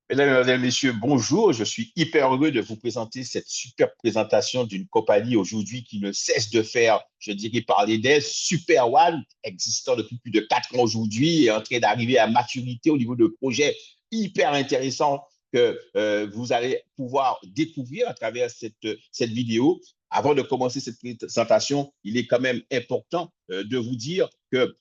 Mesdames et messieurs, bonjour. Je suis hyper heureux de vous présenter cette superbe présentation d'une compagnie aujourd'hui qui ne cesse de faire, je dirais, parler d'elle. Super One, existant depuis plus de 4 ans aujourd'hui, est en train d'arriver à maturité au niveau de projets hyper intéressants que vous allez pouvoir découvrir à travers cette vidéo. Avant de commencer cette présentation, il est quand même important de vous dire que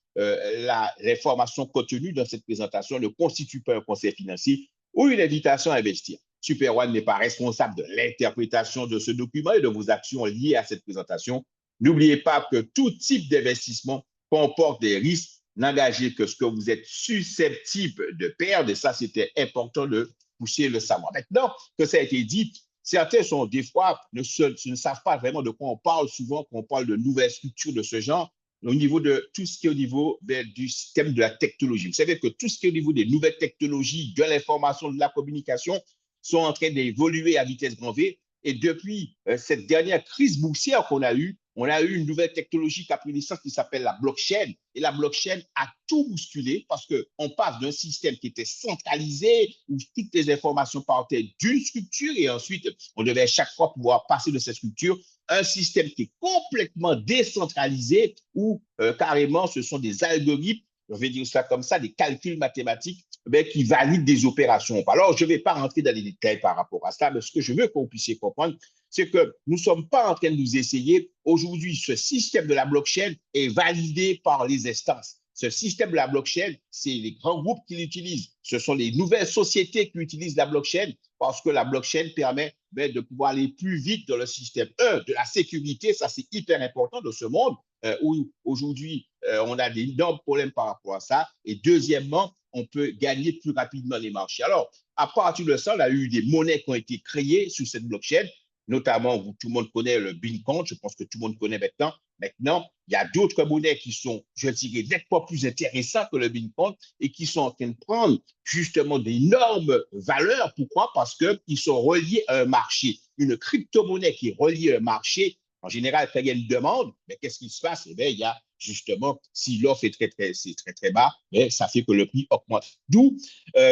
l'information contenue dans cette présentation ne constitue pas un conseil financier ou une invitation à investir. Super One n'est pas responsable de l'interprétation de ce document et de vos actions liées à cette présentation. N'oubliez pas que tout type d'investissement comporte des risques. N'engagez que ce que vous êtes susceptible de perdre. Et ça, c'était important de pousser le savoir. Maintenant que ça a été dit, certains sont des fois ne savent pas vraiment de quoi on parle souvent quand on parle de nouvelles structures de ce genre au niveau de tout ce qui est au niveau du système de la technologie. Vous savez que tout ce qui est au niveau des nouvelles technologies, de l'information, de la communication, sont en train d'évoluer à vitesse grand V. Et depuis cette dernière crise boursière qu'on a eue, on a eu une nouvelle technologie qui a pris naissance qui s'appelle la blockchain. Et la blockchain a tout bousculé parce qu'on passe d'un système qui était centralisé, où toutes les informations partaient d'une structure et ensuite on devait chaque fois pouvoir passer de cette structure un système qui est complètement décentralisé où carrément ce sont des algorithmes, je vais dire ça comme ça, des calculs mathématiques qui valident des opérations. Alors, je ne vais pas rentrer dans les détails par rapport à ça, mais ce que je veux que vous puissiez comprendre, c'est que nous ne sommes pas en train de nous essayer. Aujourd'hui, ce système de la blockchain est validé par les instances. Ce système de la blockchain, c'est les grands groupes qui l'utilisent. Ce sont les nouvelles sociétés qui utilisent la blockchain parce que la blockchain permet de pouvoir aller plus vite dans le système. De la sécurité, ça c'est hyper important dans ce monde où aujourd'hui on a d'énormes problèmes par rapport à ça. Et deuxièmement, on peut gagner plus rapidement les marchés. Alors, à partir de ça, on a eu des monnaies qui ont été créées sur cette blockchain, notamment, tout le monde connaît le Bitcoin, je pense que tout le monde connaît maintenant. Maintenant, il y a d'autres monnaies qui sont, je dirais, nettement plus intéressantes que le Bitcoin et qui sont en train de prendre justement d'énormes valeurs. Pourquoi? Parce qu'ils sont reliés à un marché. Une crypto-monnaie qui est reliée à un marché, en général, quand il y a une demande, mais qu'est-ce qui se passe? Eh bien, il y a justement, si l'offre est très bas, mais ça fait que le prix augmente. D'où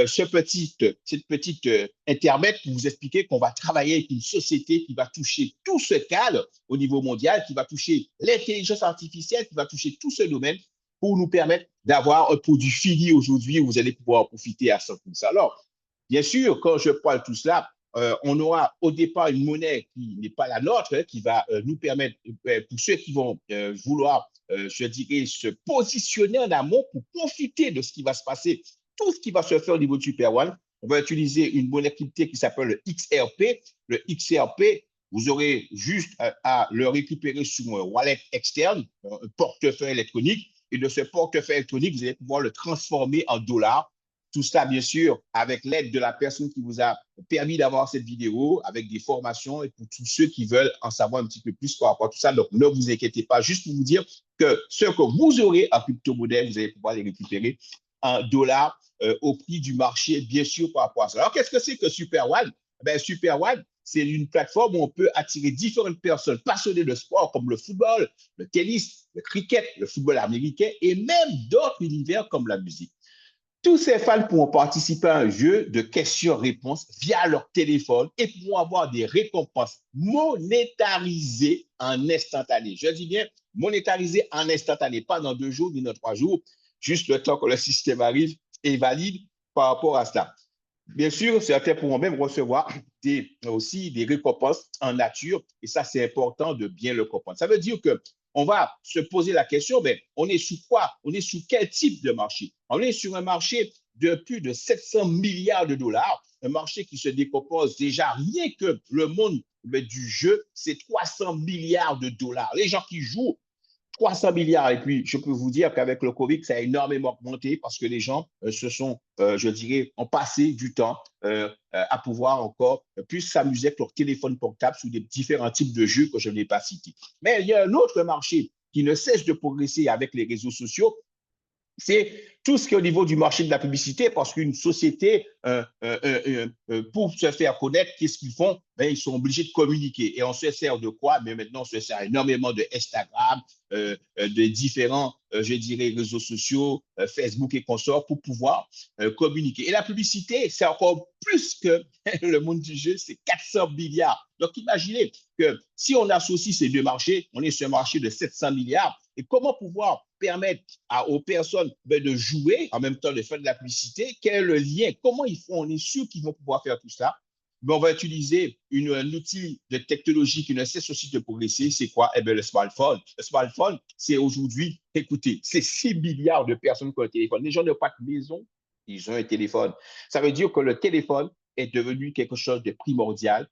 cette petite intermède pour vous expliquer qu'on va travailler avec une société qui va toucher tout ce cadre au niveau mondial, qui va toucher l'intelligence artificielle, qui va toucher tout ce domaine pour nous permettre d'avoir un produit fini aujourd'hui où vous allez pouvoir en profiter à 100%. Alors, bien sûr, quand je parle de tout cela, on aura au départ une monnaie qui n'est pas la nôtre, qui va nous permettre, pour ceux qui vont vouloir, je dirais, se positionner en amont pour profiter de ce qui va se passer, tout ce qui va se faire au niveau de Super One. On va utiliser une monnaie cryptée qui s'appelle le XRP. Le XRP, vous aurez juste à le récupérer sur un wallet externe, un portefeuille électronique. Et de ce portefeuille électronique, vous allez pouvoir le transformer en dollars. Tout ça, bien sûr, avec l'aide de la personne qui vous a permis d'avoir cette vidéo, avec des formations et pour tous ceux qui veulent en savoir un petit peu plus par rapport à tout ça. Donc, ne vous inquiétez pas, juste pour vous dire que ce que vous aurez en crypto-monnaie, vous allez pouvoir les récupérer en dollars au prix du marché, bien sûr, par rapport à ça. Alors, qu'est-ce que c'est que Super One? Ben, Super One, c'est une plateforme où on peut attirer différentes personnes passionnées de sport comme le football, le tennis, le cricket, le football américain et même d'autres univers comme la musique. Tous ces fans pourront participer à un jeu de questions-réponses via leur téléphone et pourront avoir des récompenses monétarisées en instantané. Je dis bien monétarisées en instantané, pas dans 2 jours ni dans 3 jours, juste le temps que le système arrive et valide par rapport à cela. Bien sûr, certains pourront même recevoir aussi des récompenses en nature et ça, c'est important de bien le comprendre. Ça veut dire que on va se poser la question, mais on est sous quoi? On est sous quel type de marché? On est sur un marché de plus de 700 milliards de dollars, un marché qui se décompose déjà rien que le monde du jeu, c'est 300 milliards de dollars. Les gens qui jouent 300 milliards. Et puis, je peux vous dire qu'avec le Covid, ça a énormément augmenté parce que les gens je dirais, ont passé du temps à pouvoir encore plus s'amuser avec leur téléphone portable sous des différents types de jeux que je n'ai pas cités. Mais il y a un autre marché qui ne cesse de progresser avec les réseaux sociaux. c'est tout ce qui est au niveau du marché de la publicité, parce qu'une société, pour se faire connaître, qu'est-ce qu'ils font? Ben, ils sont obligés de communiquer. Et on se sert de quoi? Mais maintenant, on se sert énormément de Instagram, de différents, je dirais, réseaux sociaux, Facebook et consorts, pour pouvoir communiquer. Et la publicité, c'est encore plus que le monde du jeu, c'est 400 milliards. Donc, imaginez que si on associe ces deux marchés, on est sur un marché de 700 milliards. Et comment pouvoir permettre aux personnes de jouer en même temps de faire de la publicité? Quel est le lien? Comment ils font? On est sûr qu'ils vont pouvoir faire tout ça. Mais on va utiliser un outil de technologie qui ne cesse aussi de progresser. C'est quoi? Eh bien, le smartphone. Le smartphone, c'est aujourd'hui, écoutez, c'est 6 milliards de personnes qui ont un téléphone. Les gens n'ont pas de maison, ils ont un téléphone. Ça veut dire que le téléphone est devenu quelque chose de primordial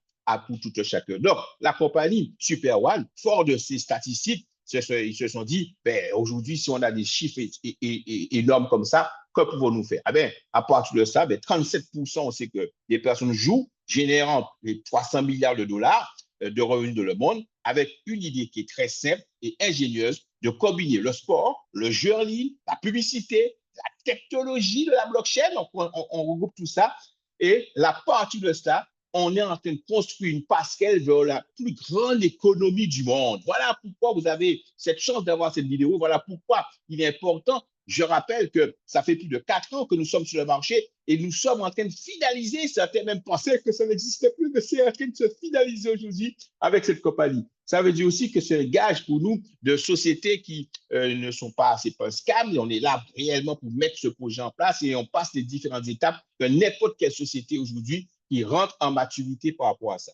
pour tout un chacun. Donc, la compagnie Super One, fort de ces statistiques, ils se sont dit, ben, aujourd'hui, si on a des chiffres énormes comme ça, que pouvons-nous faire? Ah ben, à partir de ça, ben, 37%, on sait que les personnes jouent, générant les 300 milliards de dollars de revenus de le monde, avec une idée qui est très simple et ingénieuse de combiner le sport, le jeu en ligne, la publicité, la technologie de la blockchain. On regroupe tout ça. Et la partie de ça, on est en train de construire une passerelle vers la plus grande économie du monde. Voilà pourquoi vous avez cette chance d'avoir cette vidéo. Voilà pourquoi il est important. Je rappelle que ça fait plus de 4 ans que nous sommes sur le marché et nous sommes en train de finaliser. Certains même pensaient que ça n'existait plus, mais c'est en train de se finaliser aujourd'hui avec cette compagnie. Ça veut dire aussi que c'est un gage pour nous de sociétés qui ne sont pas, c'est pas un scam, et on est là réellement pour mettre ce projet en place et on passe les différentes étapes que n'importe quelle société aujourd'hui qui rentre en maturité par rapport à ça.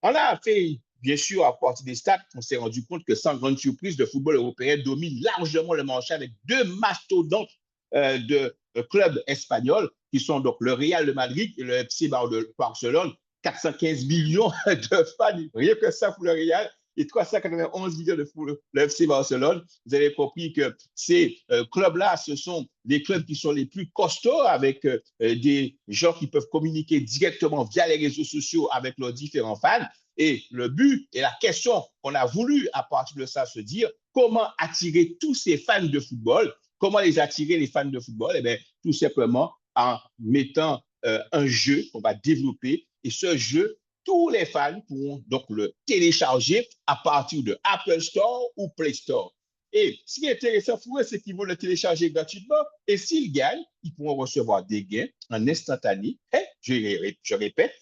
On a fait, bien sûr, à partir des stats, on s'est rendu compte que sans grande surprise, le football européen domine largement le marché avec deux mastodontes de clubs espagnols qui sont donc le Real de Madrid et le FC Barcelone. 415 millions de fans, rien que ça pour le Real, et 391 millions de pour le FC Barcelone. Vous avez compris que ces clubs-là, ce sont les clubs qui sont les plus costauds avec des gens qui peuvent communiquer directement via les réseaux sociaux avec leurs différents fans. Et le but et la question qu'on a voulu à partir de ça se dire, comment attirer tous ces fans de football? Comment les attirer, les fans de football? Eh bien, tout simplement en mettant un jeu qu'on va développer. Et ce jeu, tous les fans pourront donc le télécharger à partir de Apple Store ou Play Store. Et ce qui est intéressant pour eux, c'est qu'ils vont le télécharger gratuitement. Et s'ils gagnent, ils pourront recevoir des gains en instantané. Et je répète,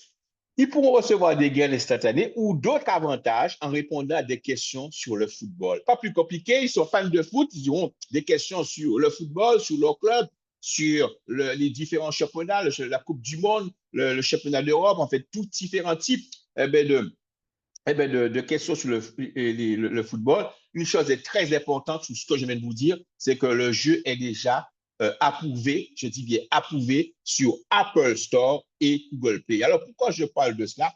ils pourront recevoir des gains instantanés ou d'autres avantages en répondant à des questions sur le football. Pas plus compliqué, ils sont fans de foot, ils auront des questions sur le football, sur leur club, sur les différents championnats, la Coupe du Monde, le championnat d'Europe, en fait, tous différents types de questions sur le football. Une chose est très importante sur ce que je viens de vous dire, c'est que le jeu est déjà approuvé, je dis bien approuvé, sur Apple Store et Google Play. Alors, pourquoi je parle de cela?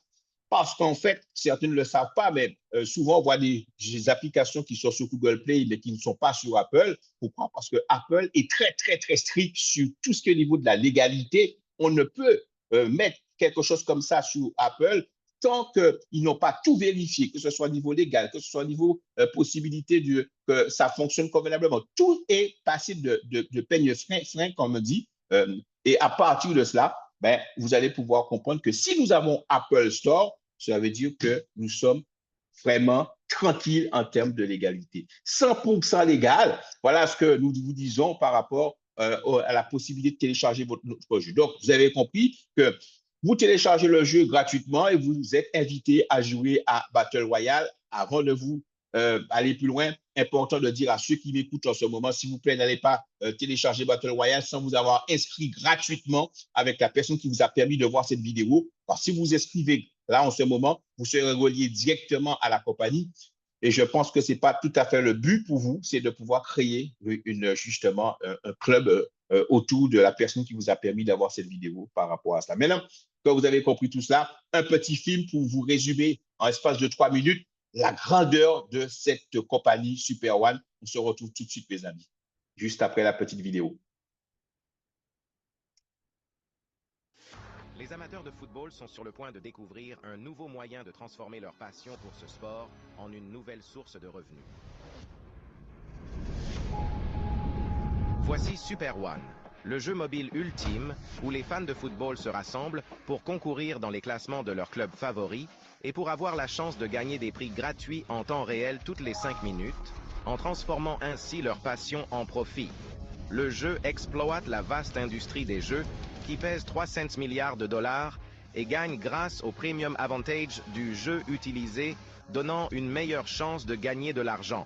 Parce qu'en fait, certains ne le savent pas, mais souvent, on voit des applications qui sont sur Google Play, mais qui ne sont pas sur Apple. Pourquoi? Parce que Apple est très, très, très strict sur tout ce qui est au niveau de la légalité. On ne peut mettre quelque chose comme ça sur Apple tant qu'ils n'ont pas tout vérifié, que ce soit au niveau légal, que ce soit au niveau possibilité que ça fonctionne convenablement. Tout est passé de peigne frein, comme on dit. Et à partir de cela, ben, vous allez pouvoir comprendre que si nous avons Apple Store, ça veut dire que nous sommes vraiment tranquilles en termes de légalité. 100% légal, voilà ce que nous vous disons par rapport à la possibilité de télécharger notre jeu. Donc, vous avez compris que vous téléchargez le jeu gratuitement et vous êtes invité à jouer à Battle Royale. Avant de vous aller plus loin, important de dire à ceux qui m'écoutent en ce moment, s'il vous plaît, n'allez pas télécharger Battle Royale sans vous avoir inscrit gratuitement avec la personne qui vous a permis de voir cette vidéo. Parce que si vous inscrivez là en ce moment, vous serez relié directement à la compagnie. Et je pense que ce n'est pas tout à fait le but pour vous, c'est de pouvoir créer justement un club autour de la personne qui vous a permis d'avoir cette vidéo par rapport à cela. Maintenant que vous avez compris tout cela, un petit film pour vous résumer en espace de 3 minutes la grandeur de cette compagnie Super One. On se retrouve tout de suite, mes amis, juste après la petite vidéo. Les amateurs de football sont sur le point de découvrir un nouveau moyen de transformer leur passion pour ce sport en une nouvelle source de revenus. Voici Super One, le jeu mobile ultime où les fans de football se rassemblent pour concourir dans les classements de leur club favori et pour avoir la chance de gagner des prix gratuits en temps réel toutes les 5 minutes, en transformant ainsi leur passion en profit. Le jeu exploite la vaste industrie des jeux qui pèse 300 milliards de dollars et gagne grâce au premium advantage du jeu utilisé, donnant une meilleure chance de gagner de l'argent.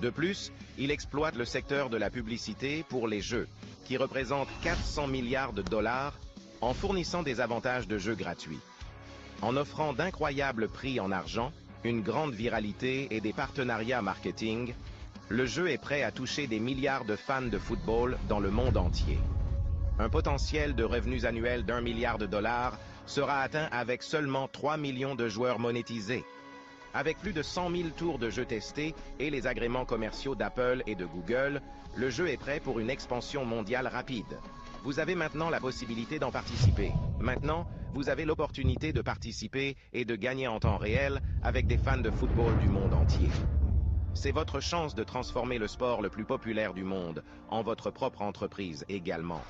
De plus, il exploite le secteur de la publicité pour les jeux, qui représente 400 milliards de dollars, en fournissant des avantages de jeux gratuits. En offrant d'incroyables prix en argent, une grande viralité et des partenariats marketing, le jeu est prêt à toucher des milliards de fans de football dans le monde entier. Un potentiel de revenus annuels d'1 milliard de dollars sera atteint avec seulement 3 millions de joueurs monétisés. Avec plus de 100 000 tours de jeu testés et les agréments commerciaux d'Apple et de Google, le jeu est prêt pour une expansion mondiale rapide. Vous avez maintenant la possibilité d'en participer. Maintenant, vous avez l'opportunité de participer et de gagner en temps réel avec des fans de football du monde entier. C'est votre chance de transformer le sport le plus populaire du monde en votre propre entreprise également.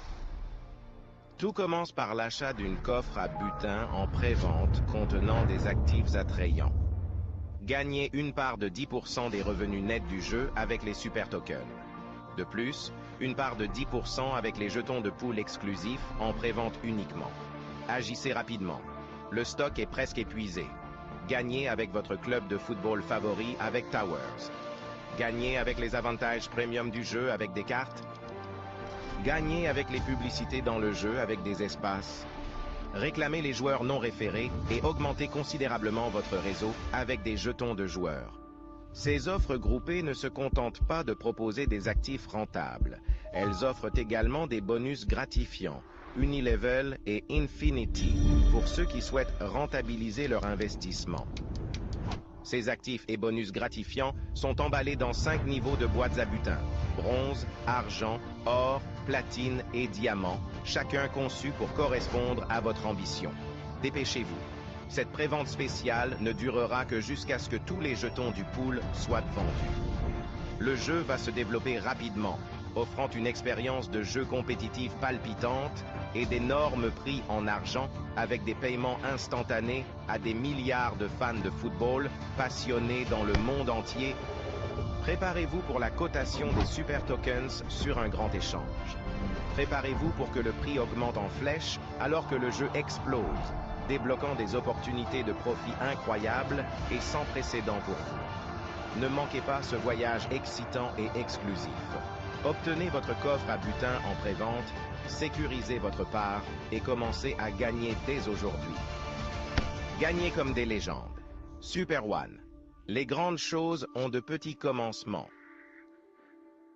Tout commence par l'achat d'une coffre à butin en pré-vente contenant des actifs attrayants. Gagnez une part de 10% des revenus nets du jeu avec les super tokens. De plus, une part de 10% avec les jetons de poule exclusifs en pré-vente uniquement. Agissez rapidement. Le stock est presque épuisé. Gagnez avec votre club de football favori avec Towers. Gagnez avec les avantages premium du jeu avec des cartes. Gagnez avec les publicités dans le jeu avec des espaces. Réclamez les joueurs non référés et augmentez considérablement votre réseau avec des jetons de joueurs. Ces offres groupées ne se contentent pas de proposer des actifs rentables. Elles offrent également des bonus gratifiants, Unilevel et Infinity, pour ceux qui souhaitent rentabiliser leur investissement. Ces actifs et bonus gratifiants sont emballés dans 5 niveaux de boîtes à butin: bronze, argent, or, platine et diamant, chacun conçu pour correspondre à votre ambition. Dépêchez-vous. Cette prévente spéciale ne durera que jusqu'à ce que tous les jetons du pool soient vendus. Le jeu va se développer rapidement, offrant une expérience de jeu compétitif palpitante et d'énormes prix en argent avec des paiements instantanés à des milliards de fans de football passionnés dans le monde entier. Préparez-vous pour la cotation des super tokens sur un grand échange. Préparez-vous pour que le prix augmente en flèche alors que le jeu explose, débloquant des opportunités de profit incroyables et sans précédent pour vous. Ne manquez pas ce voyage excitant et exclusif. Obtenez votre coffre à butin en pré-vente, sécurisez votre part et commencez à gagner dès aujourd'hui. Gagnez comme des légendes. Super One. Les grandes choses ont de petits commencements.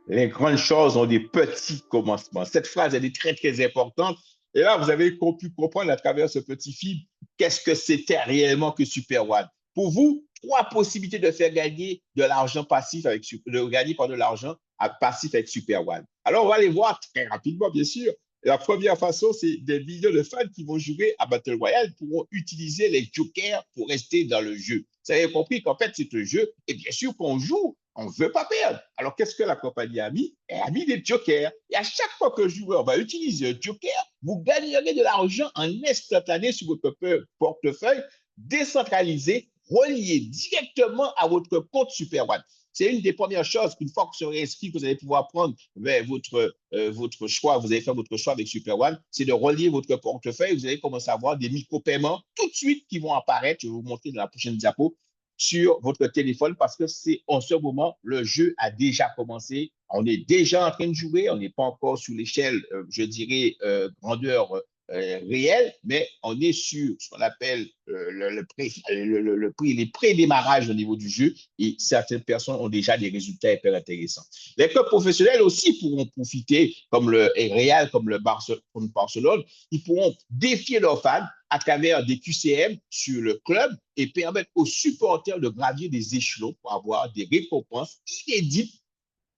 Les grandes choses ont des petits commencements. Cette phrase, elle est très, très importante. Et là, vous avez pu comprendre à travers ce petit film qu'est-ce que c'était réellement que Super One. Pour vous, 3 possibilités de faire gagner de l'argent passif de gagner par de l'argent passif avec Super One. Alors, on va les voir très rapidement, bien sûr. La première façon, c'est des millions de fans qui vont jouer à Battle Royale pourront utiliser les jokers pour rester dans le jeu. Vous avez compris qu'en fait, c'est un jeu, et bien sûr qu'on joue, on ne veut pas perdre. Alors, qu'est-ce que la compagnie a mis? Elle a mis des jokers. Et à chaque fois que le joueur va utiliser un joker, vous gagnerez de l'argent en instantané sur votre portefeuille décentralisé, relié directement à votre compte Super One. C'est une des premières choses qu'une fois que vous serez inscrit, que vous allez pouvoir prendre vers votre choix, vous allez faire votre choix avec Super One, c'est de relier votre portefeuille. Vous allez commencer à avoir des micro-paiements tout de suite qui vont apparaître. Je vais vous montrer dans la prochaine diapo sur votre téléphone parce que c'est en ce moment, le jeu a déjà commencé. On est déjà en train de jouer. On n'est pas encore sur l'échelle, je dirais, grandeur réelle, mais on est sur ce qu'on appelle le prix, les pré-démarrages au niveau du jeu et certaines personnes ont déjà des résultats hyper intéressants. Les clubs professionnels aussi pourront profiter, comme le Real, comme le Barcelone, ils pourront défier leurs fans à travers des QCM sur le club et permettre aux supporters de gravir des échelons pour avoir des récompenses inédites.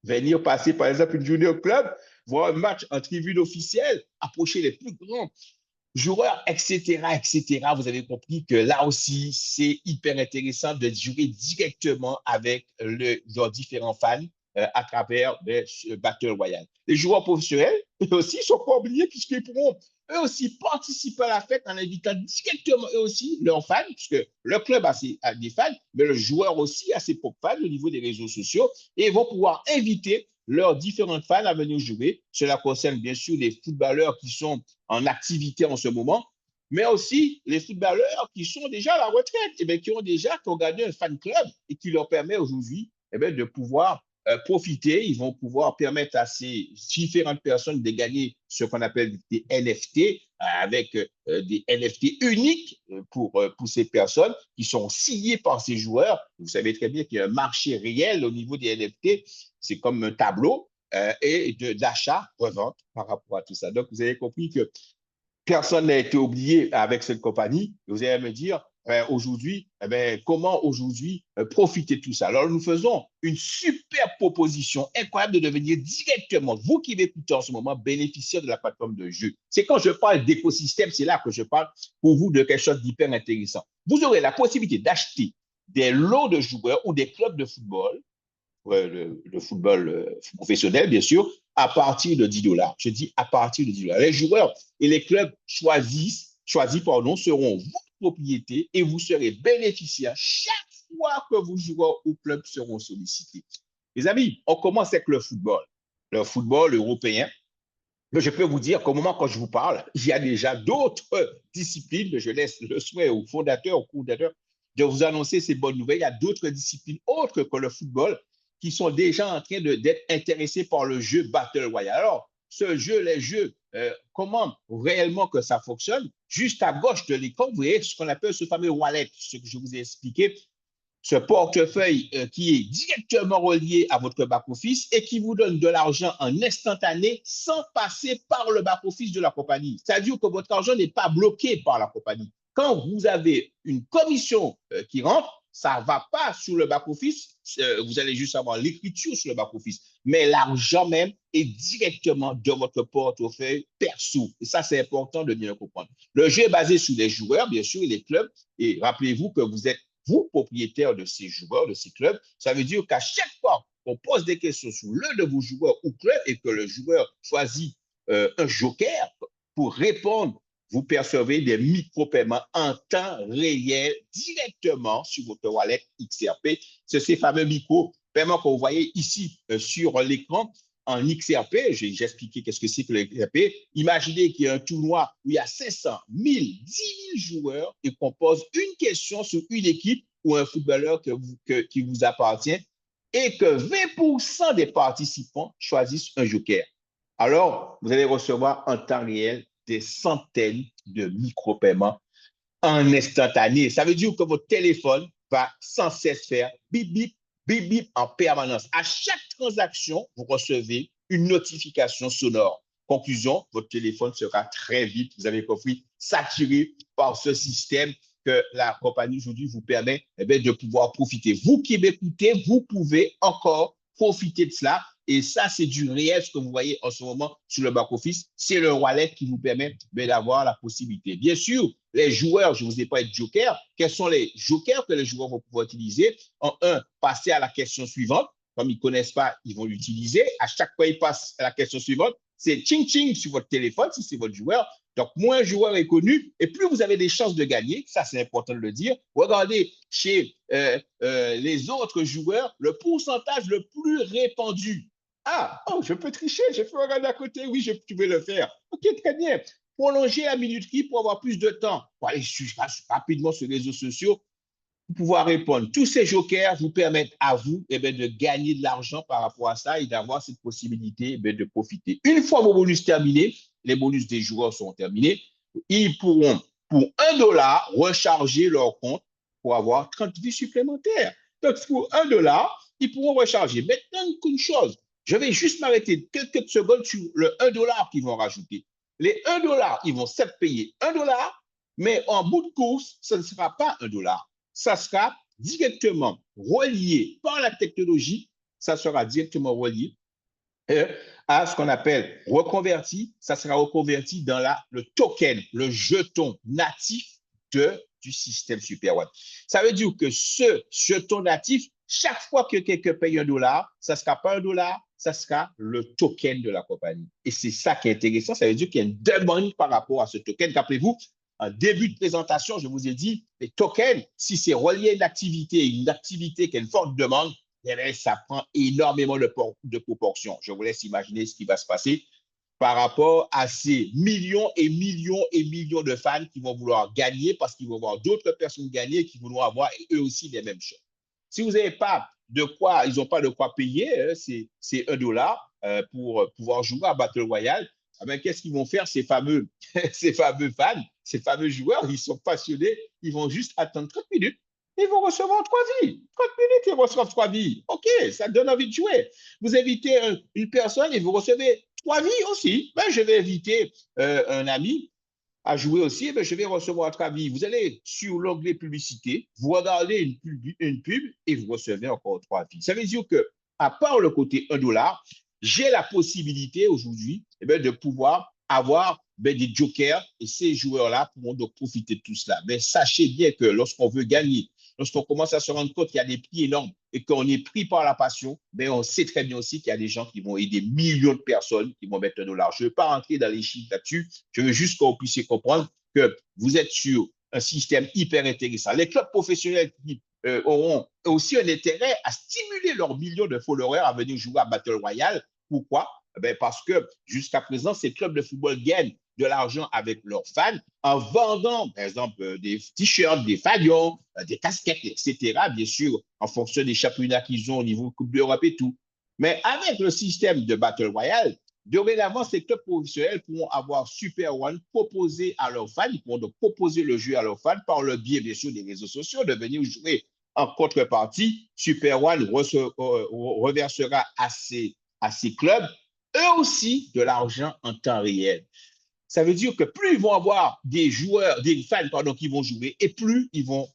Venir passer, par exemple, une journée au club, voir un match en tribune officielle, approcher les plus grands joueurs, etc., etc. Vous avez compris que là aussi, c'est hyper intéressant de jouer directement avec leurs différents fans à travers ce Battle Royale. Les joueurs professionnels, eux aussi, ne sont pas oubliés puisqu'ils pourront eux aussi participer à la fête en invitant directement eux aussi leurs fans, puisque le club a des fans, mais le joueur aussi a ses propres fans au niveau des réseaux sociaux et ils vont pouvoir inviter leurs différents fans à venir jouer. Cela concerne bien sûr les footballeurs qui sont en activité en ce moment, mais aussi les footballeurs qui sont déjà à la retraite, et bien, qui ont gagné un fan club et qui leur permet aujourd'hui de pouvoir profiter. Ils vont pouvoir permettre à ces différentes personnes de gagner ce qu'on appelle des NFT, avec des NFT uniques pour ces personnes qui sont signés par ces joueurs. Vous savez très bien qu'il y a un marché réel au niveau des NFT. C'est comme un tableau et d'achat, revente par rapport à tout ça. Donc, vous avez compris que personne n'a été oublié avec cette compagnie. Vous allez me dire, aujourd'hui, comment aujourd'hui profiter de tout ça? Alors, nous faisons une super proposition incroyable de devenir directement, vous qui m'écoutez en ce moment, bénéficiaire de la plateforme de jeu. C'est quand je parle d'écosystème, c'est là que je parle pour vous de quelque chose d'hyper intéressant. Vous aurez la possibilité d'acheter des lots de joueurs ou des clubs de football, le football professionnel, bien sûr, à partir de 10 dollars. Je dis à partir de 10 dollars. Les joueurs et les clubs choisis, seront votre propriété et vous serez bénéficiaire chaque fois que vos joueurs ou clubs seront sollicités. Les amis, on commence avec le football européen. Mais je peux vous dire qu'au moment quand je vous parle, il y a déjà d'autres disciplines. Je laisse le souhait aux fondateurs, aux cofondateurs de vous annoncer ces bonnes nouvelles. Il y a d'autres disciplines autres que le football qui sont déjà en train d'être intéressés par le jeu Battle Royale. Alors, ce jeu, les jeux, comment réellement que ça fonctionne? Juste à gauche de l'écran, vous voyez ce qu'on appelle ce fameux wallet, ce que je vous ai expliqué, ce portefeuille qui est directement relié à votre back-office et qui vous donne de l'argent en instantané sans passer par le back-office de la compagnie. C'est-à-dire que votre argent n'est pas bloqué par la compagnie. Quand vous avez une commission qui rentre, ça ne va pas sur le back-office, vous allez juste avoir l'écriture sur le back-office, mais l'argent même est directement dans votre portefeuille perso. Et ça, c'est important de bien le comprendre. Le jeu est basé sur les joueurs, bien sûr, et les clubs. Et rappelez-vous que vous êtes vous, propriétaire de ces joueurs, de ces clubs. Ça veut dire qu'à chaque fois qu'on pose des questions sur l'un de vos joueurs ou clubs et que le joueur choisit un joker pour répondre, vous percevez des micro-paiements en temps réel directement sur votre wallet XRP. C'est ces fameux micro-paiements que vous voyez ici sur l'écran en XRP. J'ai expliqué qu'est-ce que c'est que le XRP. Imaginez qu'il y a un tournoi où il y a 500, 1000, 10 000 joueurs et qu'on pose une question sur une équipe ou un footballeur qui vous appartient et que 20% des participants choisissent un joker. Alors, vous allez recevoir en temps réel des centaines de micro-paiements en instantané. Ça veut dire que votre téléphone va sans cesse faire bip, bip, bip, bip en permanence. À chaque transaction, vous recevez une notification sonore. Conclusion, votre téléphone sera très vite, vous avez compris, saturé par ce système que la compagnie aujourd'hui vous permet de pouvoir profiter. Vous qui m'écoutez, vous pouvez encore profiter de cela. Et ça, c'est du réel, ce que vous voyez en ce moment sur le back-office. C'est le wallet qui vous permet d'avoir la possibilité. Bien sûr, les joueurs, je ne vous ai pas dit joker. Quels sont les jokers que les joueurs vont pouvoir utiliser? En un, passer à la question suivante. Comme ils ne connaissent pas, ils vont l'utiliser. À chaque fois qu'ils passent à la question suivante, c'est ching-ching sur votre téléphone, si c'est votre joueur. Donc, moins un joueur est connu, et plus vous avez des chances de gagner. Ça, c'est important de le dire. Regardez chez les autres joueurs, le pourcentage le plus répandu. Ah, oh, je peux tricher, je peux regarder à côté. Oui, je pouvais le faire. OK, très bien. Prolonger la minuterie pour avoir plus de temps. Pour aller rapidement sur les réseaux sociaux, pour pouvoir répondre. Tous ces jokers vous permettent à vous de gagner de l'argent par rapport à ça et d'avoir cette possibilité de profiter. Une fois vos bonus terminés, les bonus des joueurs sont terminés, ils pourront, pour 1 $, recharger leur compte pour avoir 30 vies supplémentaires. Donc, pour 1 $, ils pourront recharger. Maintenant, une chose, je vais juste m'arrêter quelques secondes sur le 1 $ qu'ils vont rajouter. Les 1 $, ils vont certes payer 1 $, mais en bout de course, ce ne sera pas 1 $. Ça sera directement relié par la technologie, ça sera directement relié à ce qu'on appelle reconverti, ça sera reconverti dans le token, le jeton natif du système Super One. Ça veut dire que ce jeton natif Chaque fois que quelqu'un paye $1, ça ne sera pas $1, ça sera le token de la compagnie. Et c'est ça qui est intéressant. Ça veut dire qu'il y a une demande par rapport à ce token. Rappelez-vous, en début de présentation, je vous ai dit, les tokens, si c'est relié à une activité qui a une forte demande, eh bien, ça prend énormément de proportions. Je vous laisse imaginer ce qui va se passer par rapport à ces millions et millions et millions de fans qui vont vouloir gagner parce qu'ils vont voir d'autres personnes gagner qui vont avoir eux aussi les mêmes choses. Si vous n'avez pas de quoi, ils n'ont pas de quoi payer, c'est $1 pour pouvoir jouer à Battle Royale. Ah ben, qu'est-ce qu'ils vont faire, ces fameux, ces fameux fans, ces fameux joueurs, ils sont passionnés, ils vont juste attendre 30 minutes. Ils vont recevoir 3 vies. 30 minutes, ils reçoivent 3 vies. OK, ça donne envie de jouer. Vous invitez une personne et vous recevez 3 vies aussi. Ben, je vais inviter un ami à jouer aussi, ben, je vais recevoir 3 vies. Vous allez sur l'onglet publicité, vous regardez une pub et vous recevez encore 3 vies. Ça veut dire que, à part le côté $1, j'ai la possibilité aujourd'hui de pouvoir avoir des jokers et ces joueurs-là pourront donc profiter de tout cela. Mais sachez bien que lorsqu'on veut gagner, lorsqu'on commence à se rendre compte qu'il y a des prix énormes et qu'on est pris par la passion, on sait très bien aussi qu'il y a des gens qui vont aider millions de personnes qui vont mettre $1. Je ne veux pas rentrer dans les chiffres là-dessus. Je veux juste que vous puissiez comprendre que vous êtes sur un système hyper intéressant. Les clubs professionnels qui auront aussi un intérêt à stimuler leurs millions de followers à venir jouer à Battle Royale. Pourquoi? Parce que jusqu'à présent, ces clubs de football gagnent de l'argent avec leurs fans en vendant, par exemple, des t-shirts, des fanions, des casquettes, etc., bien sûr, en fonction des championnats qu'ils ont au niveau Coupe d'Europe et tout. Mais avec le système de Battle Royale, dorénavant, ces clubs professionnels pourront avoir Super One proposé à leurs fans, ils pourront donc proposer le jeu à leurs fans par le biais, bien sûr, des réseaux sociaux, de venir jouer en contrepartie. Super One reversera à ces clubs eux aussi de l'argent en temps réel. Ça veut dire que plus ils vont avoir des joueurs, des fans, pardon, qui vont jouer, et plus ils vont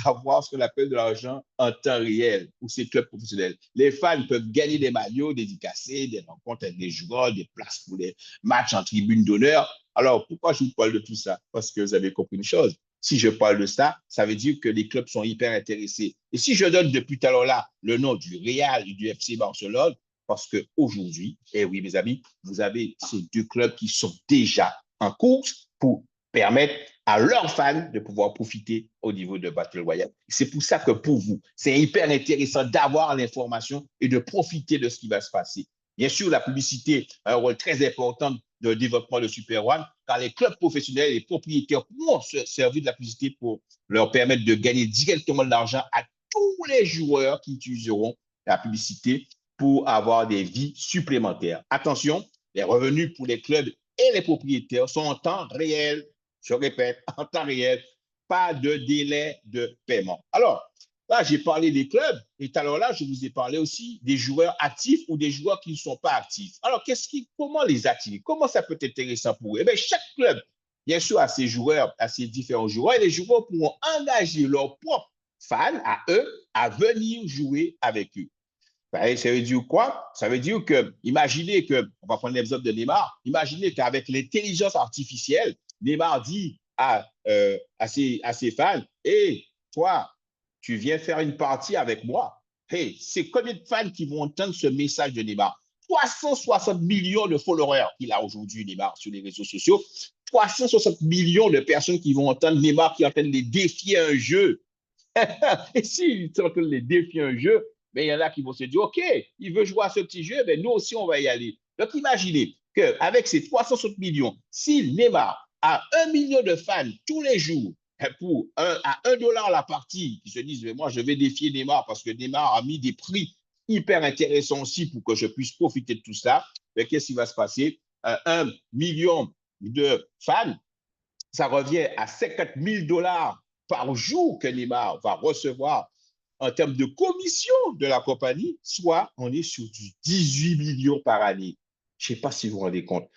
avoir ce qu'on appelle de l'argent en temps réel pour ces clubs professionnels. Les fans peuvent gagner des maillots dédicacés, des rencontres avec des joueurs, des places pour les matchs en tribune d'honneur. Alors, pourquoi je vous parle de tout ça? Parce que vous avez compris une chose. Si je parle de ça, ça veut dire que les clubs sont hyper intéressés. Et si je donne depuis tout à l'heure là le nom du Real et du FC Barcelone, parce qu'aujourd'hui, eh oui, mes amis, vous avez ces deux clubs qui sont déjà en course pour permettre à leurs fans de pouvoir profiter au niveau de Battle Royale. C'est pour ça que pour vous, c'est hyper intéressant d'avoir l'information et de profiter de ce qui va se passer. Bien sûr, la publicité a un rôle très important de développement de Super One, car les clubs professionnels et les propriétaires pourront se servir de la publicité pour leur permettre de gagner directement de l'argent à tous les joueurs qui utiliseront la publicité pour avoir des vies supplémentaires. Attention, les revenus pour les clubs et les propriétaires sont en temps réel. Je répète, en temps réel, pas de délai de paiement. Alors, là, j'ai parlé des clubs et tout à l'heure là, je vous ai parlé aussi des joueurs actifs ou des joueurs qui ne sont pas actifs. Alors, comment les attirer? Comment ça peut être intéressant pour eux? Eh bien, chaque club, bien sûr, a ses joueurs, a ses différents joueurs et les joueurs pourront engager leurs propres fans à eux à venir jouer avec eux. Ça veut dire quoi? Ça veut dire que, imaginez que, on va prendre l'exemple de Neymar, imaginez qu'avec l'intelligence artificielle, Neymar dit à ses fans, hey, toi, tu viens faire une partie avec moi. Hey, c'est combien de fans qui vont entendre ce message de Neymar? 360 millions de followers qu'il a aujourd'hui, Neymar, sur les réseaux sociaux. 360 millions de personnes qui vont entendre Neymar qui est en train de les défier un jeu. Et s'ils sont en train de les défier un jeu, il y en a qui vont se dire, OK, il veut jouer à ce petit jeu, nous aussi, on va y aller. Donc, imaginez qu'avec ces 360 millions, si Neymar a 1 million de fans tous les jours à $1 la partie, qui se disent, mais moi, je vais défier Neymar parce que Neymar a mis des prix hyper intéressants aussi pour que je puisse profiter de tout ça, qu'est-ce qui va se passer? 1 million de fans, ça revient à $50 000 par jour que Neymar va recevoir en termes de commission de la compagnie, soit on est sur du 18 millions par année. Je ne sais pas si vous vous rendez compte.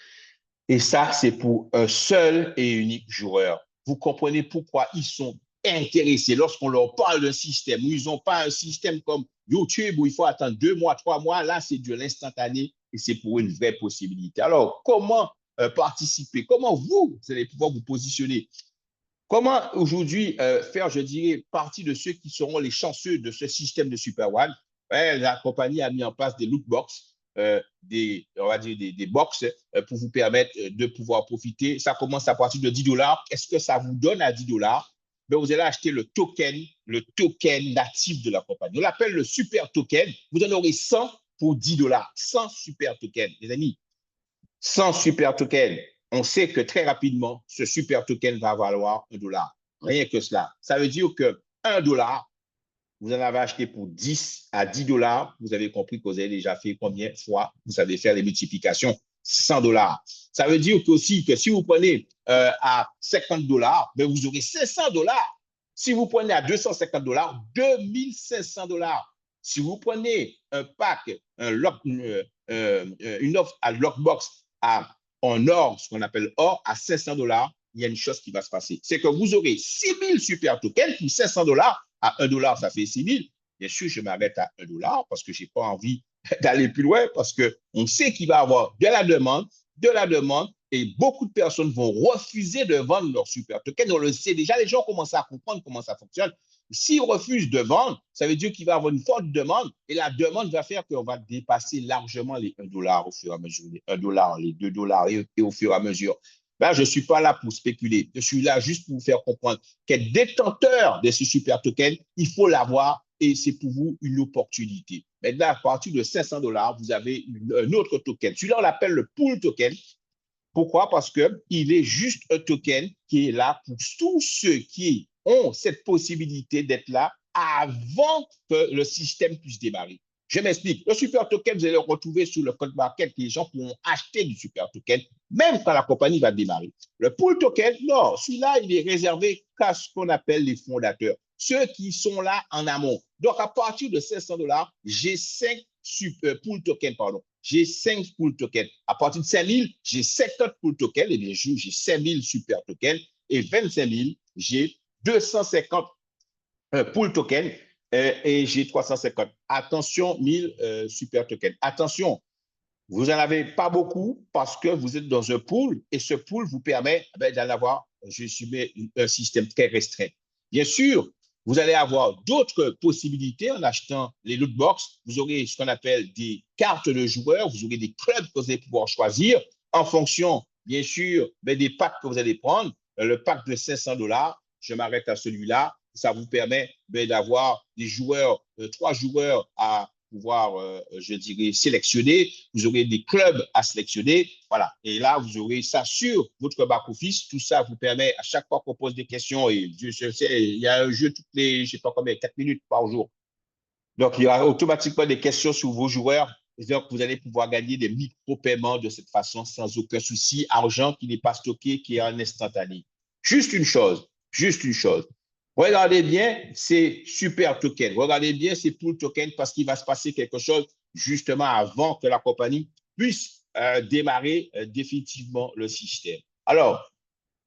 Et ça, c'est pour un seul et unique joueur. Vous comprenez pourquoi ils sont intéressés lorsqu'on leur parle d'un système où ils n'ont pas un système comme YouTube où il faut attendre 2 mois, 3 mois. Là, c'est de l'instantané et c'est pour une vraie possibilité. Alors, comment participer? Comment vous allez pouvoir vous positionner? Comment aujourd'hui faire, je dirais, partie de ceux qui seront les chanceux de ce système de Super One? Ouais, la compagnie a mis en place des loot box, on va dire des box pour vous permettre de pouvoir profiter. Ça commence à partir de 10 dollars. Est-ce que ça vous donne à 10 dollars? Ben, vous allez acheter le token natif de la compagnie. On l'appelle le super token. Vous en aurez 100 pour 10 dollars. 100 super tokens, les amis. 100 super tokens, on sait que très rapidement, ce super token va valoir 1 dollar. Rien que cela. Ça veut dire que 1 dollar, vous en avez acheté pour 10 à 10 dollars. Vous avez compris que vous avez déjà fait combien de fois vous savez faire les multiplications? 100 dollars. Ça veut dire aussi que si vous prenez à 50 dollars, ben vous aurez 500 dollars. Si vous prenez à 250 dollars, 2500 dollars. Si vous prenez un pack, une offre à Lockbox en or, ce qu'on appelle or, à 500 dollars, il y a une chose qui va se passer. C'est que vous aurez 6000 super tokens pour 500 dollars. À 1 dollar, ça fait 6000. Bien sûr, je m'arrête à 1 dollar parce que je n'ai pas envie d'aller plus loin parce qu'on sait qu'il va y avoir de la demande et beaucoup de personnes vont refuser de vendre leur super token. On le sait déjà, les gens commencent à comprendre comment ça fonctionne. S'ils refusent de vendre, ça veut dire qu'il va y avoir une forte demande et la demande va faire qu'on va dépasser largement les 1 dollar au fur et à mesure, les 1 dollar, les 2 dollars et au fur et à mesure. Ben, je ne suis pas là pour spéculer. Je suis là juste pour vous faire comprendre qu'être détenteur de ce super token, il faut l'avoir et c'est pour vous une opportunité. Maintenant, à partir de 500 dollars, vous avez un autre token. Celui-là, on l'appelle le pool token. Pourquoi? Parce qu'il est juste un token qui est là pour tous ceux qui ont cette possibilité d'être là avant que le système puisse démarrer. Je m'explique. Le super token, vous allez le retrouver sur le code market. Les gens pourront acheter du super token, même quand la compagnie va démarrer. Le pool token, non, celui-là, il est réservé qu'à ce qu'on appelle les fondateurs, ceux qui sont là en amont. Donc, à partir de 500 dollars, j'ai 5 pool tokens, pardon. J'ai 5 pool tokens. À partir de 5000, j'ai 50 pool tokens. Et bien sûr, j'ai 5000 super tokens. Et 25 000, j'ai 250 pool tokens et j'ai 350. Attention, 1000 super tokens. Attention, vous n'en avez pas beaucoup parce que vous êtes dans un pool et ce pool vous permet d'en avoir, je suis un système très restreint. Bien sûr, vous allez avoir d'autres possibilités en achetant les loot box. Vous aurez ce qu'on appelle des cartes de joueurs, vous aurez des clubs que vous allez pouvoir choisir en fonction, bien sûr, des packs que vous allez prendre. Le pack de 500 dollars, je m'arrête à celui-là. Ça vous permet d'avoir des joueurs, 3 joueurs à pouvoir, je dirais, sélectionner. Vous aurez des clubs à sélectionner. Voilà. Et là, vous aurez ça sur votre back-office. Tout ça vous permet, à chaque fois qu'on pose des questions, et je sais, il y a un jeu toutes les, je ne sais pas combien, 4 minutes par jour. Donc, il y aura automatiquement des questions sur vos joueurs. Donc, vous allez pouvoir gagner des micro-paiements de cette façon sans aucun souci. Argent qui n'est pas stocké, qui est en instantané. Juste une chose, juste une chose. Regardez bien ces super tokens. Regardez bien ces pool tokens parce qu'il va se passer quelque chose justement avant que la compagnie puisse démarrer définitivement le système. Alors,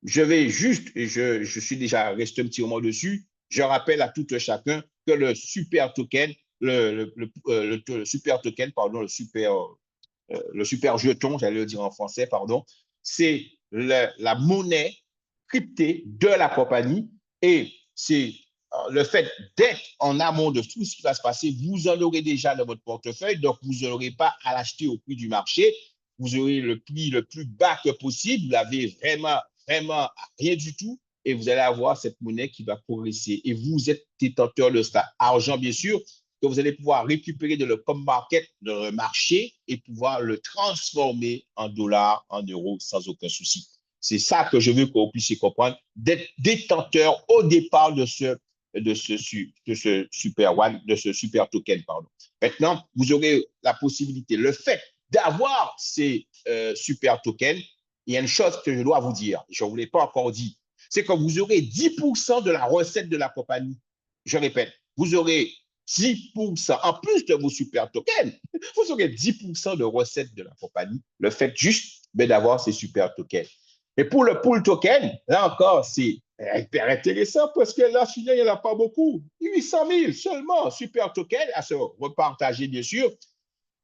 je vais juste, et je suis déjà resté un petit moment dessus, je rappelle à tout un chacun que le super token, le super token, pardon, le super jeton, j'allais le dire en français, pardon, c'est la monnaie cryptée de la compagnie et c'est le fait d'être en amont de tout ce qui va se passer, vous en aurez déjà dans votre portefeuille, donc vous n'aurez pas à l'acheter au prix du marché, vous aurez le prix le plus bas que possible, vous l'avez vraiment rien du tout et vous allez avoir cette monnaie qui va progresser et vous êtes détenteur de ça. Argent, bien sûr, que vous allez pouvoir récupérer de le com market, de le marché et pouvoir le transformer en dollars, en euros sans aucun souci. C'est ça que je veux que vous puissiez comprendre, d'être détenteur au départ de ce super one, de ce super token, pardon. Maintenant, vous aurez la possibilité, le fait d'avoir ces super tokens, il y a une chose que je dois vous dire, je ne vous l'ai pas encore dit, c'est que vous aurez 10% de la recette de la compagnie. Je répète, vous aurez 10%, en plus de vos super tokens, vous aurez 10% de recettes de la compagnie, le fait juste d'avoir ces super tokens. Et pour le pool token, là encore, c'est hyper intéressant parce que là, il n'y en a pas beaucoup. 800 000 seulement super tokens à se repartager, bien sûr.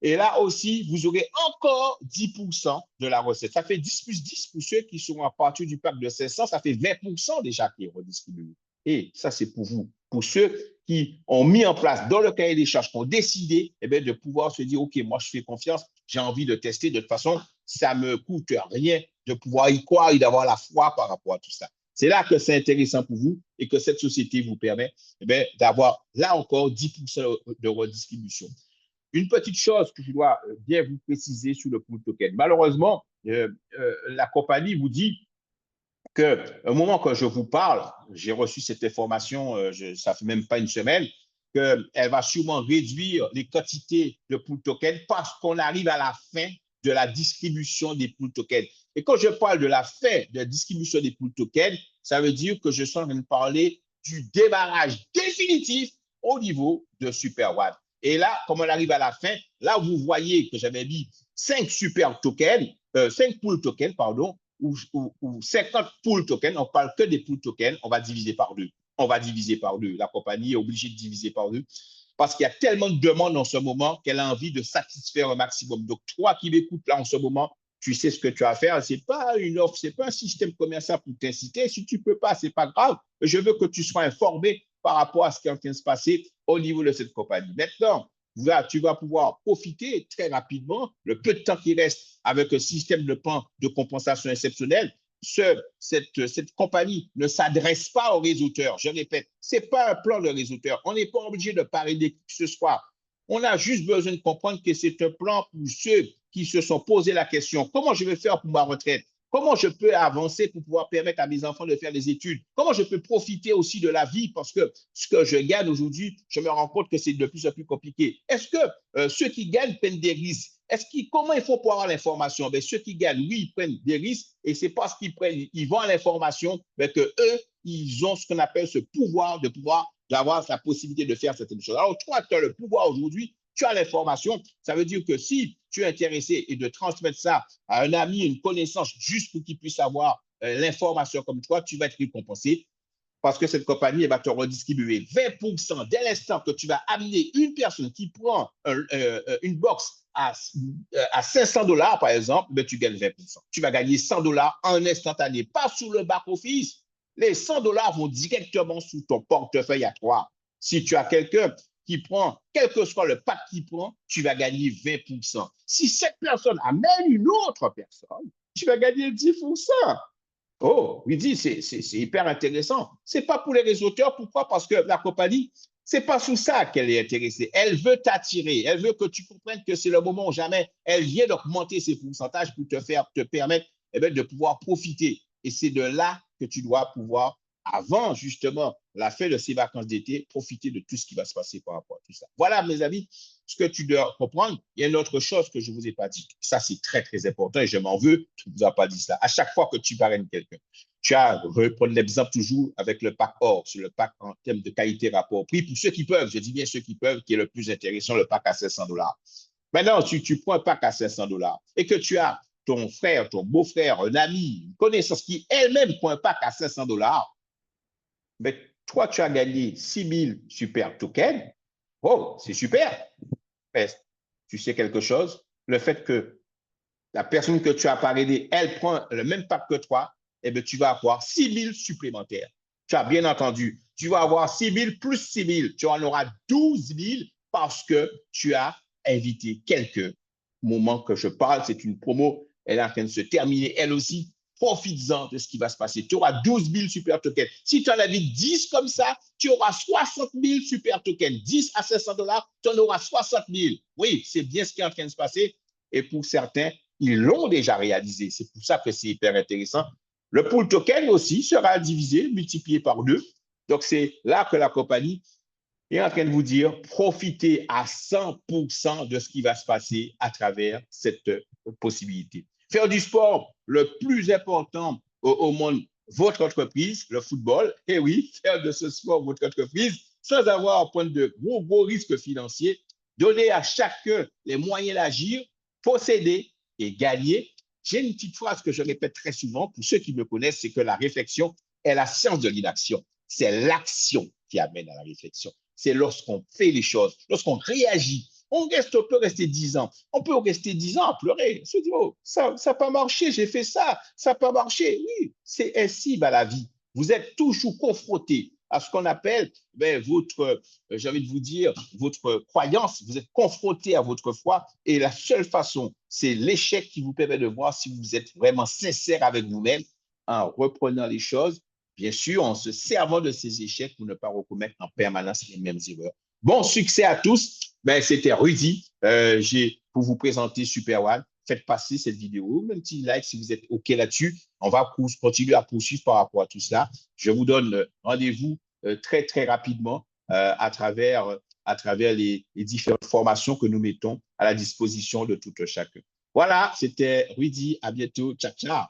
Et là aussi, vous aurez encore 10% de la recette. Ça fait 10 plus 10 pour ceux qui sont à partir du pack de 500, ça fait 20% déjà qui est redistribué. Et ça, c'est pour vous. Pour ceux qui ont mis en place dans le cahier des charges, qui ont décidé eh bien, de pouvoir se dire, OK, moi, je fais confiance, j'ai envie de tester. De toute façon, ça ne me coûte rien de pouvoir y croire et d'avoir la foi par rapport à tout ça. C'est là que c'est intéressant pour vous et que cette société vous permet eh d'avoir là encore 10% de redistribution. Une petite chose que je dois bien vous préciser sur le pool token. Malheureusement, la compagnie vous dit qu'au moment que je vous parle, j'ai reçu cette information, ça fait même pas une semaine, qu'elle va sûrement réduire les quantités de pool token parce qu'on arrive à la fin de la distribution des pool tokens. Et quand je parle de la fin de la distribution des pool tokens, ça veut dire que je suis en train de parler du démarrage définitif au niveau de SuperOne. Et là, comme on arrive à la fin, là, vous voyez que j'avais mis 5 super tokens, 5 pool tokens, pardon, ou 50 pool tokens. On ne parle que des pool tokens, on va diviser par deux. On va diviser par deux. La compagnie est obligée de diviser par deux parce qu'il y a tellement de demandes en ce moment qu'elle a envie de satisfaire un maximum. Donc, toi qui m'écoutes là en ce moment, tu sais ce que tu as à faire. Ce n'est pas une offre, ce n'est pas un système commercial pour t'inciter. Si tu ne peux pas, ce n'est pas grave. Je veux que tu sois informé par rapport à ce qui est en train de se passer au niveau de cette compagnie. Maintenant, tu vas pouvoir profiter très rapidement, le peu de temps qui reste avec un système de plan de compensation exceptionnelle. Cette compagnie ne s'adresse pas aux réseauteurs. Je répète, ce n'est pas un plan de réseauteur. On n'est pas obligé de parrainer qui que ce soit. On a juste besoin de comprendre que c'est un plan pour ceux qui se sont posé la question, comment je vais faire pour ma retraite? Comment je peux avancer pour pouvoir permettre à mes enfants de faire des études? Comment je peux profiter aussi de la vie? Parce que ce que je gagne aujourd'hui, je me rends compte que c'est de plus en plus compliqué. Est-ce que ceux qui gagnent prennent des risques? Comment il faut pour avoir l'information? Ceux qui gagnent, oui, ils prennent des risques et c'est parce qu'ils prennent, ils vont à l'information que eux, ils ont ce qu'on appelle ce pouvoir de pouvoir d'avoir la possibilité de faire certaines choses. Alors, toi, tu as le pouvoir aujourd'hui, tu as l'information. Ça veut dire que si tu es intéressé et de transmettre ça à un ami, une connaissance, juste pour qu'il puisse avoir l'information comme toi, tu vas être récompensé parce que cette compagnie va te redistribuer 20% dès l'instant que tu vas amener une personne qui prend une box à 500 $, par exemple, tu gagnes 20%. Tu vas gagner 100 $ en instantané, pas sous le back-office. Les 100 $ vont directement sous ton portefeuille à toi. Si tu as quelqu'un qui prend, quel que soit le pack qu'il prend, tu vas gagner 20%. Si cette personne amène une autre personne, tu vas gagner 10%. Oh, oui, dit, c'est hyper intéressant. Ce n'est pas pour les réseauteurs. Pourquoi? Parce que la compagnie, ce n'est pas sous ça qu'elle est intéressée. Elle veut t'attirer. Elle veut que tu comprennes que c'est le moment où jamais elle vient d'augmenter ses pourcentages pour te permettre de pouvoir profiter. Et c'est de là que tu dois pouvoir, avant justement la fin de ces vacances d'été, profiter de tout ce qui va se passer par rapport à tout ça. Voilà, mes amis, ce que tu dois comprendre. Il y a une autre chose que je ne vous ai pas dit. Ça, c'est très, très important et je m'en veux. Tu ne vous as pas dit ça. À chaque fois que tu parraines quelqu'un, tu as, reprendre l'exemple toujours avec le pack or, sur le pack en termes de qualité rapport prix, pour ceux qui peuvent, je dis bien ceux qui peuvent, qui est le plus intéressant, le pack à 500 $. Maintenant, si tu prends un pack à 500 $ et que tu as ton frère, ton beau-frère, un ami, une connaissance qui elle-même prend un pack à 500 $, mais toi, tu as gagné 6000 super tokens. Oh, c'est super. Mais tu sais quelque chose? Le fait que la personne que tu as parrainée, elle prend le même pack que toi, eh bien, tu vas avoir 6000 supplémentaires. Tu as bien entendu. Tu vas avoir 6000 plus 6000. Tu en auras 12 000 parce que tu as invité quelqu'un. Au moment que je parle, c'est une promo. Elle est en train de se terminer, elle aussi. Profites-en de ce qui va se passer. Tu auras 12 000 super tokens. Si tu en invites 10 comme ça, tu auras 60 000 super tokens. 10 à 500 $, tu en auras 60 000. Oui, c'est bien ce qui est en train de se passer. Et pour certains, ils l'ont déjà réalisé. C'est pour ça que c'est hyper intéressant. Le pool token aussi sera divisé, multiplié par 2. Donc, c'est là que la compagnie est en train de vous dire, profitez à 100% de ce qui va se passer à travers cette possibilité. Faire du sport, le plus important au monde, votre entreprise, le football. Et oui, faire de ce sport votre entreprise sans avoir à prendre de gros risques financiers. Donner à chacun les moyens d'agir, posséder et gagner. J'ai une petite phrase que je répète très souvent pour ceux qui me connaissent, c'est que la réflexion est la science de l'inaction. C'est l'action qui amène à la réflexion. C'est lorsqu'on fait les choses, lorsqu'on réagit On peut rester 10 ans. On peut rester 10 ans à pleurer. On se dit, oh, ça n'a pas marché, j'ai fait ça, ça n'a pas marché. Oui, c'est ainsi la vie. Vous êtes toujours confronté à ce qu'on appelle votre, j'ai envie de vous dire, votre croyance. Vous êtes confronté à votre foi et la seule façon, c'est l'échec qui vous permet de voir si vous êtes vraiment sincère avec vous-même en reprenant les choses, bien sûr, en se servant de ces échecs pour ne pas recommettre en permanence les mêmes erreurs. Bon succès à tous. C'était Rudy. J'ai pour vous présenter Super One. Faites passer cette vidéo, un petit like si vous êtes OK là-dessus. On va continuer à poursuivre par rapport à tout cela. Je vous donne rendez-vous très, très rapidement à travers les différentes formations que nous mettons à la disposition de tout chacun. Voilà, c'était Rudy. À bientôt. Ciao, ciao.